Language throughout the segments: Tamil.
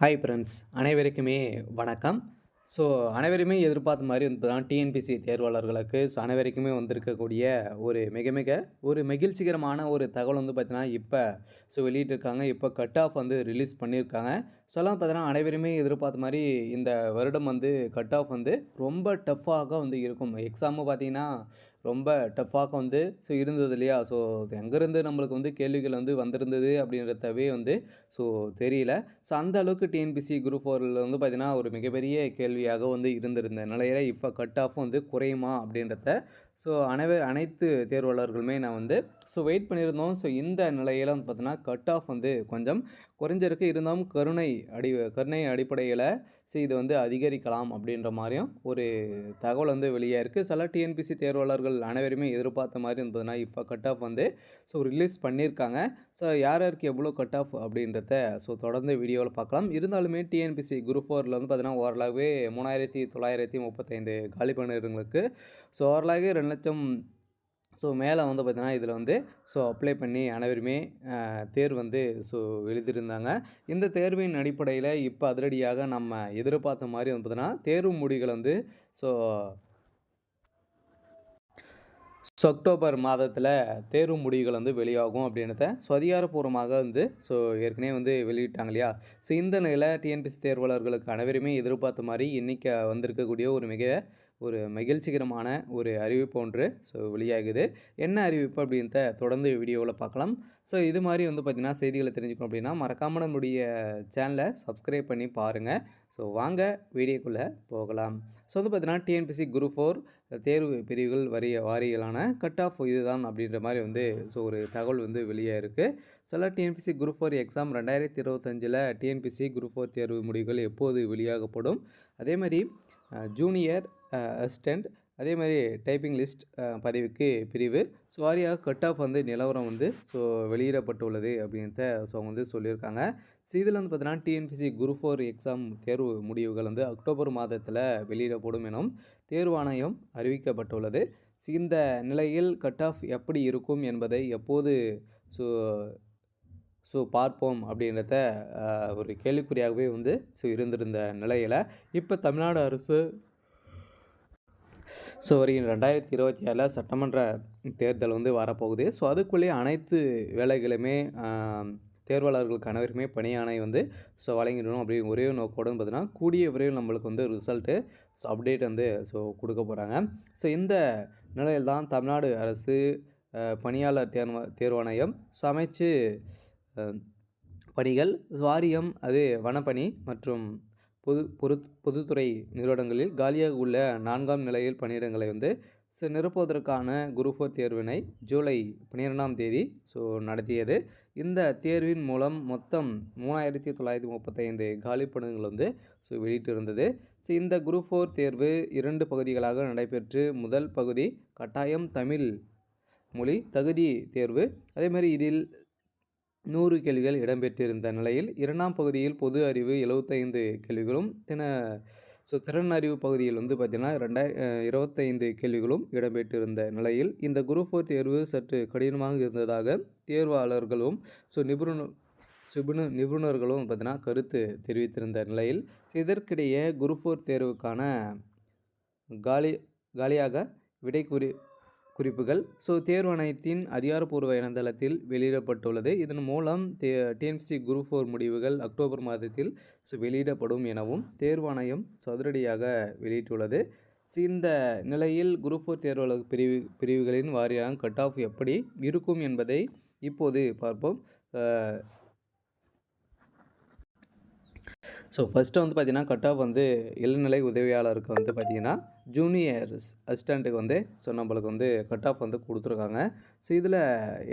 ஹாய் ஃப்ரெண்ட்ஸ், அனைவருக்குமே வணக்கம். ஸோ அனைவருமே எதிர்பார்த்த மாதிரி வந்து தான் டிஎன்பிஎஸ்சி தேர்வாளர்களுக்கு அனைவருக்குமே வந்திருக்கக்கூடிய மிக மிக ஒரு மகிழ்ச்சிகரமான ஒரு தகவல் வந்து பார்த்தீங்கன்னா, இப்போ வெளியிட்டிருக்காங்க. இப்போ கட் ஆஃப் வந்து ரிலீஸ் பண்ணியிருக்காங்க. சொல்லலாம் பார்த்தீங்கன்னா, அனைவருமே எதிர்பார்த்த மாதிரி இந்த வருடம் வந்து கட் ஆஃப் வந்து ரொம்ப டஃப்பாக வந்து இருக்கும். எக்ஸாமும் பார்த்தீங்கன்னா, ரொம்ப டஃப்பாக வந்து இருந்தது இல்லையா? ஸோ எங்கேருந்து நம்மளுக்கு வந்து கேள்விகள் வந்து வந்திருந்தது அப்படின்றதவே வந்து தெரியல. அந்த அளவுக்கு டிஎன்பிஎஸ்சி குரூப் 4ல வந்து பார்த்தீங்கன்னா, ஒரு மிகப்பெரிய கேள்வியாக வந்து இருந்திருந்த நிலையில, இப்போ கட் ஆஃப் வந்து குறையுமா அப்படின்றத அனைத்து தேர்வாளர்களுமே நான் வந்து வெயிட் பண்ணியிருந்தோம். இந்த நிலையில வந்து பார்த்தீங்கன்னா, கட் ஆஃப் வந்து கொஞ்சம் குறைஞ்சிருக்கு. இருந்தாலும் கருணை அடிப்படையில இது வந்து அதிகரிக்கலாம் அப்படின்ற மாரியும் ஒரு தகவல் வந்து வெளியாயிருக்கு. சில டிஎன்பிஎஸ்சி தேர்வாளர்கள் அனைவருமே எதிர்பார்த்த மாரி வந்து பார்த்தீங்கன்னா, இப்போ கட் ஆஃப் வந்து ரிலீஸ் பண்ணியிருக்காங்க. யார் யாருக்கு எவ்வளோ கட் ஆஃப் அப்படின்றத தொடர்ந்து வீடியோவில் பார்க்கலாம். இருந்தாலுமே டிஎன்பிஎஸ்சி குரூப் 4ல வந்து பார்த்தீங்கன்னா, ஓரளவே 3935 காலி பணியிடங்களுக்கு ஓரளவு 2,00,000 மேலே வந்து பார்த்தீங்கன்னா, இதில் வந்து அப்ளை பண்ணி அனைவருமே தேர்வு வந்து எழுதியிருந்தாங்க. இந்த தேர்வின் அடிப்படையில் இப்போ அதிரடியாக நம்ம எதிர்பார்த்த மாரி வந்து பார்த்தீங்கன்னா, தேர்வு முடிவுகள் வந்து ஸோ அக்டோபர் மாதத்தில் தேர்வு முடிவுகள் வந்து வெளியாகும் அப்படின்றத அதிகாரப்பூர்வமாக வந்து ஏற்கனவே வந்து வெளியிட்டாங்க இல்லையா? இந்த நிலையில் டிஎன்பிஎஸ்சி தேர்வாளர்களுக்கு அனைவருமே எதிர்பார்த்த மாதிரி இன்றைக்கி வந்திருக்கக்கூடிய ஒரு மகிழ்ச்சிகரமான ஒரு அறிவிப்பு ஒன்று வெளியாகுது. என்ன அறிவிப்பு அப்படின்றத தொடர்ந்து வீடியோவில் பார்க்கலாம். இது மாதிரி வந்து பார்த்திங்கன்னா, செய்திகளை தெரிஞ்சுக்கணும் அப்படின்னா மறக்காமல் நம்முடைய சேனலை சப்ஸ்கிரைப் பண்ணி பாருங்கள். வாங்க வீடியோக்குள்ளே போகலாம். வந்து பார்த்திங்கன்னா, டிஎன்பிஎஸ்சி குரூப் 4 தேர்வு பிரிவுகள் வாரிகளான கட் ஆஃப் இதுதான் அப்படின்ற மாதிரி வந்து ஒரு தகவல் வந்து வெளியாயிருக்கு. டிஎன்பிஎஸ்சி குரூப் 4 எக்ஸாம் 2025ல் டிஎன்பிஎஸ்சி குரூப் 4 தேர்வு முடிவுகள் எப்போது வெளியாகப்படும்? அதேமாதிரி ஜூனியர் அசிஸ்டண்ட் அதேமாதிரி டைப்பிங் லிஸ்ட் பதவிக்கு பிரிவு வாரியாக கட் ஆஃப் வந்து நிலவரம் வந்து வெளியிடப்பட்டுள்ளது அப்படின்றத அவங்க வந்து சொல்லியிருக்காங்க. இதில் வந்து பார்த்தீங்கன்னா, டிஎன்பிஎஸ்சி குரூப் 4 எக்ஸாம் தேர்வு முடிவுகள் வந்து அக்டோபர் மாதத்தில் வெளியிடப்படும் எனவும் தேர்வாணையம் அறிவிக்கப்பட்டுள்ளது. இந்த நிலையில் கட் ஆஃப் எப்படி இருக்கும் என்பதை எப்போது பார்ப்போம் அப்படின்றத ஒரு கேள்விக்குறியாகவே வந்து இருந்திருந்த நிலையில் இப்போ தமிழ்நாடு அரசு வருகிற 2026 சட்டமன்ற தேர்தல் வந்து வரப்போகுது. அதுக்குள்ளேயே அனைத்து வேலைகளுமே தேர்வாளர்களுக்கு அனைவருமே பணியாணை வந்து வழங்கிடணும் அப்படின்னு ஒரே நோக்கோடு பார்த்தீங்கன்னா, கூடிய விரைவில் நம்மளுக்கு வந்து ரிசல்ட்டு அப்டேட் வந்து கொடுக்க போகிறாங்க. இந்த நிலையில் தான் தமிழ்நாடு அரசு பணியாளர் தேர்வாணையம் அமைச்சு பணிகள் வாரியம் வனப்பணி மற்றும் பொதுத்துறை நிறுவனங்களில் காலியாக உள்ள 4ஆம் நிலையில் பணியிடங்களை வந்து நிரப்புவதற்கான குரூப் 4 தேர்வினை ஜூலை 12ஆம் தேதி நடத்தியது. இந்த தேர்வின் மூலம் மொத்தம் 3935 காலி பணியிடங்கள் வந்து வெளியிட்டிருந்தது. இந்த குரூப் 4 தேர்வு 2 பகுதிகளாக நடைபெற்று முதல் பகுதி கட்டாயம் தமிழ் மொழி தகுதி தேர்வு. அதேமாதிரி இதில் 100 கேள்விகள் இடம்பெற்றிருந்த நிலையில் 2ஆம் பகுதியில் பொது அறிவு 75 கேள்விகளும் திறன் அறிவு பகுதியில் வந்து பார்த்திங்கன்னா 25 கேள்விகளும் இடம்பெற்றிருந்த நிலையில் இந்த குரூப் 4 தேர்வு சற்று கடினமாக இருந்ததாக தேர்வாளர்களும் நிபுணர்களும் பார்த்திங்கன்னா கருத்து தெரிவித்திருந்த நிலையில் இதற்கிடையே குரூப் 4 தேர்வுக்கான காலியாக விடை குறிப்புகள் தேர்வாணையத்தின் அதிகாரப்பூர்வ இணையதளத்தில் வெளியிடப்பட்டுள்ளது. இதன் மூலம் டிஎன்பிஎஸ்சி குரூப் 4 முடிவுகள் அக்டோபர் மாதத்தில் வெளியிடப்படும் எனவும் தேர்வாணையம் அதிரடியாக வெளியிட்டுள்ளது. இந்த நிலையில் குரூப் 4 தேர்வாளர் பிரிவுகளின் வாரியாக கட் ஆஃப் எப்படி இருக்கும் என்பதை இப்போது பார்ப்போம். ஃபஸ்ட்டு வந்து பார்த்திங்கன்னா, கட் ஆஃப் வந்து இளநிலை உதவியாளருக்கு வந்து பார்த்திங்கன்னா, ஜூனியர் அசிஸ்டண்ட்டுக்கு வந்து நம்மளுக்கு வந்து கட் ஆஃப் வந்து கொடுத்துருக்காங்க. இதில்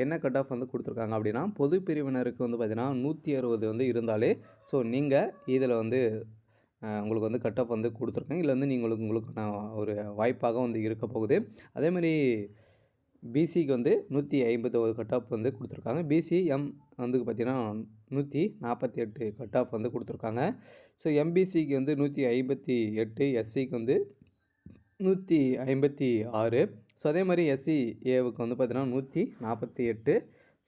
என்ன கட் ஆஃப் வந்து கொடுத்துருக்காங்க அப்படின்னா, பொது பிரிவினருக்கு வந்து பார்த்திங்கன்னா 160 வந்து இருந்தாலே நீங்கள் இதில் வந்து உங்களுக்கு வந்து கட் ஆஃப் வந்து கொடுத்துருக்காங்க. இதில் வந்து உங்களுக்கு ஒரு வாய்ப்பாக வந்து இருக்க போகுது. அதேமாதிரி பிசிக்கு வந்து 151 கட் ஆஃப் வந்து கொடுத்துருக்காங்க. பிசிஎம் வந்து பார்த்திங்கன்னா 148 கட் ஆஃப் வந்து கொடுத்துருக்காங்க. எம்பிசிக்கு வந்து 158, எஸ்சிக்கு வந்து 156. அதே மாதிரி எஸ்சி ஏவுக்கு வந்து பார்த்திங்கன்னா 148.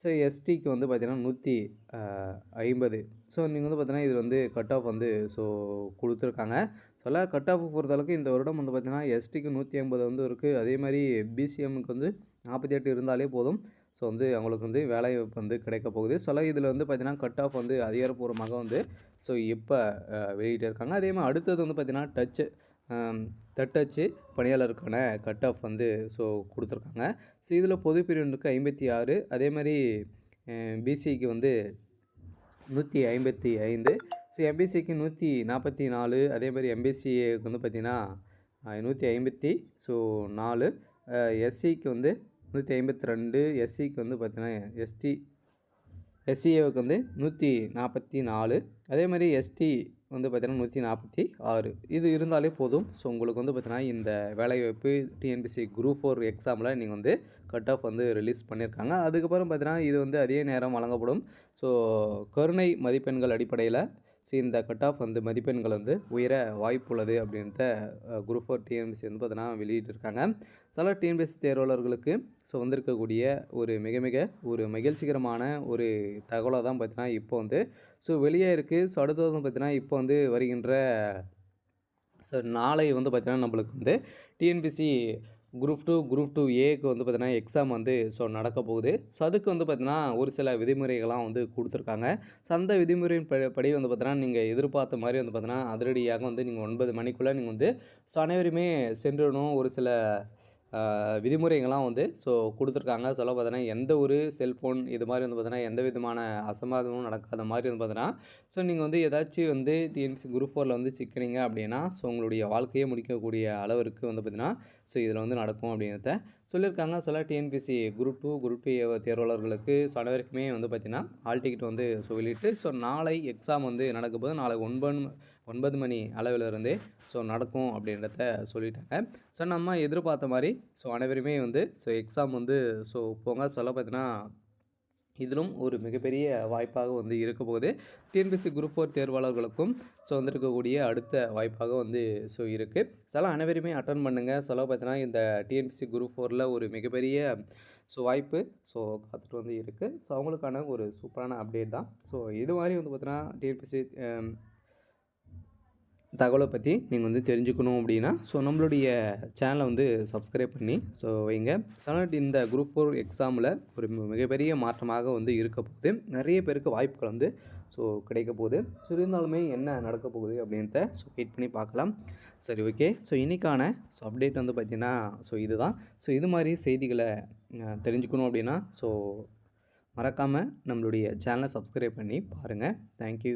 ஸோ எஸ்டிக்கு வந்து பார்த்தீங்கன்னா 150. ஸோ நீங்க வந்து பார்த்தீங்கன்னா, இது வந்து கட் ஆஃப் வந்து ஸோ குடுத்துருக்காங்க. ஸோ கட் ஆஃப் பொறுத்தளவுக்கு இந்த வருடம் வந்து பார்த்தீங்கன்னா, எஸ்டிக்கு 150 வந்து இருக்கு. அதேமாரி பிசிஎம்முக்கு வந்து 48 இருந்தாலே போதும். ஸோ வந்து அவங்களுக்கு வந்து வேலைவாய்ப்பு வந்து கிடைக்க போகுது. இதில வந்து பார்த்தீங்கன்னா, கட் ஆஃப் வந்து அதிகாரப்பூர்வமாக வந்து ஸோ இப்ப வெளியிட்டிருக்காங்க. அதேமாரி அடுத்தது வந்து பார்த்தீங்கன்னா, தட்டச்சு பணியாளருக்கான கட் ஆஃப் வந்து ஸோ குடுத்துருக்காங்க. ஸோ இதில பொது பிரிவினருக்கு 56, அதேமாரி பிசிக்கு வந்து 155, ஸோ எம்பிசிக்கு 144, அதேமாரி எம்பிசிஏக்கு வந்து பார்த்தீங்கன்னா 150 ஸோ 4, எஸ்சிக்கு வந்து 152, எஸ்சிக்கு வந்து பார்த்தீங்கன்னா எஸ்சிஏவுக்கு வந்து 144, அதேமாதிரி எஸ்டி வந்து பார்த்தீங்கன்னா 146. இது இருந்தாலே போதும். ஸோ உங்களுக்கு வந்து பார்த்தீங்கன்னா, இந்த வேலைவாய்ப்பு டிஎன்பிஎஸ்சி குரூப் 4 எக்ஸாமில் நீங்கள் வந்து கட் ஆஃப் வந்து ரிலீஸ் பண்ணியிருக்காங்க. அதுக்கப்புறம் பார்த்தீங்கன்னா, இது வந்து அதே நேரம் வழங்கப்படும். ஸோ கருணை மதிப்பெண்கள் அடிப்படையில் இந்த கட் ஆஃப் வந்து மதிப்பெண்கள் வந்து உயர வாய்ப்புள்ளது அப்படின்றத குரூப் 4 டிஎன்பிஎஸ்சி வந்து பார்த்தீங்கன்னா வெளியிட்டிருக்காங்க. டிஎன்பிஎஸ்சி தேர்வாளர்களுக்கு ஸோ வந்திருக்கக்கூடிய ஒரு மிக ஒரு மகிழ்ச்சிகரமான ஒரு தகவலாக தான் பார்த்தீங்கன்னா, இப்போ வந்து ஸோ வெளியே இருக்குது. ஸோ அடுத்தது வந்து பார்த்தீங்கன்னா, இப்போ வந்து வருகின்ற ஸோ நாளை வந்து பார்த்தீங்கன்னா, நம்மளுக்கு வந்து டிஎன்பிஎஸ்சி குரூப் 2, குரூப் 2ஏக்கு வந்து பார்த்தீங்கன்னா, எக்ஸாம் வந்து ஸோ நடக்க போகுது. ஸோ அதுக்கு வந்து பார்த்தீங்கன்னா, ஒரு சில விதிமுறைகள்லாம் வந்து குடுத்துருக்காங்க. ஸோ அந்த விதிமுறையின் படி வந்து பார்த்தீங்கன்னா, நீங்க எதிர்பார்த்த மாரி வந்து பார்த்தீங்கன்னா, அதிரடியாக வந்து நீங்க 9 மணிக்குள்ள நீங்க வந்து ஸோ அனைவருமே சென்றணும். ஒரு சில விதிமுறைகள்லாம் வந்து ஸோ குடுத்துருக்காங்க. சொல்ல பார்த்தீங்கன்னா, எந்த ஒரு செல்ஃபோன் இது மாரி வந்து பார்த்தீங்கன்னா, எந்த விதமான அசம்பாவிதமும் நடக்காத மாரி வந்து பார்த்தீங்கன்னா, ஸோ நீங்க வந்து ஏதாச்சும் வந்து டிஎன்பிஎஸ்சி குரூப் 4ல வந்து சிக்கினீங்க அப்படின்னா, ஸோ உங்களுடைய வாழ்க்கையே முடிக்கக்கூடிய அளவிற்கு வந்து பார்த்தீங்கன்னா, ஸோ இதில வந்து நடக்கும் அப்படின்றத சொல்லியிருக்காங்க. டிஎன்பிஎஸ்சி குரூப் 2, குரூப் ஏ தேர்வாளர்களுக்கு ஸோ அனைவருக்குமே வந்து பார்த்தீங்கன்னா, ஹால் டிக்கெட் வந்து ஸோ வெளியிட்டு ஸோ நாளை எக்ஸாம் வந்து நடக்கப்போது. நாளை 9 மணி அளவிலிருந்தே ஸோ நடக்கும் அப்படின்றத சொல்லிட்டாங்க. ஸோ நம்ம எதிர்பார்த்த மாரி ஸோ அனைவருமே வந்து ஸோ எக்ஸாம் வந்து ஸோ போங்க. பார்த்தீங்கன்னா, இதிலும் ஒரு மிகப்பெரிய வாய்ப்பாக வந்து இருக்க போகுது. டிஎன்பிஎஸ்சி குரூப் 4 தேர்வாளர்களுக்கும் ஸோ வந்திருக்கக்கூடிய அடுத்த வாய்ப்பாக வந்து ஸோ இருக்குது. அனைவருமே அட்டெண்ட் பண்ணுங்க. பார்த்தீங்கன்னா, இந்த டிஎன்பிஎஸ்சி குரூப் 4ல ஒரு மிகப்பெரிய ஸோ வாய்ப்பு ஸோ காத்துட்டு வந்து இருக்குது. ஸோ அவங்களுக்கான ஒரு சூப்பரான அப்டேட் தான். ஸோ இது மாரி வந்து பார்த்தீங்கன்னா, டிஎன்பிஎஸ்சி தகவலை பற்றி நீங்கள் வந்து தெரிஞ்சுக்கணும் அப்படின்னா ஸோ நம்மளுடைய சேனலை வந்து சப்ஸ்கிரைப் பண்ணி ஸோ வைங்க. இந்த குரூப் 4 எக்ஸாமில் ஒரு மிகப்பெரிய மாற்றமாக வந்து இருக்க போகுது. நிறைய பேருக்கு வாய்ப்புகள் வந்து ஸோ கிடைக்க போகுது. ஸோ இருந்தாலுமே என்ன நடக்க போகுது அப்படின்றத ஸோ வெயிட் பண்ணி பார்க்கலாம். சரி, ஓகே. ஸோ இன்றைக்கான ஸோ அப்டேட் வந்து பார்த்திங்கன்னா ஸோ இதுதான். ஸோ இது மாதிரி செய்திகளை தெரிஞ்சுக்கணும் அப்படின்னா ஸோ மறக்காமல் நம்மளுடைய சேனலை சப்ஸ்கிரைப் பண்ணி பாருங்கள். தேங்க்யூ.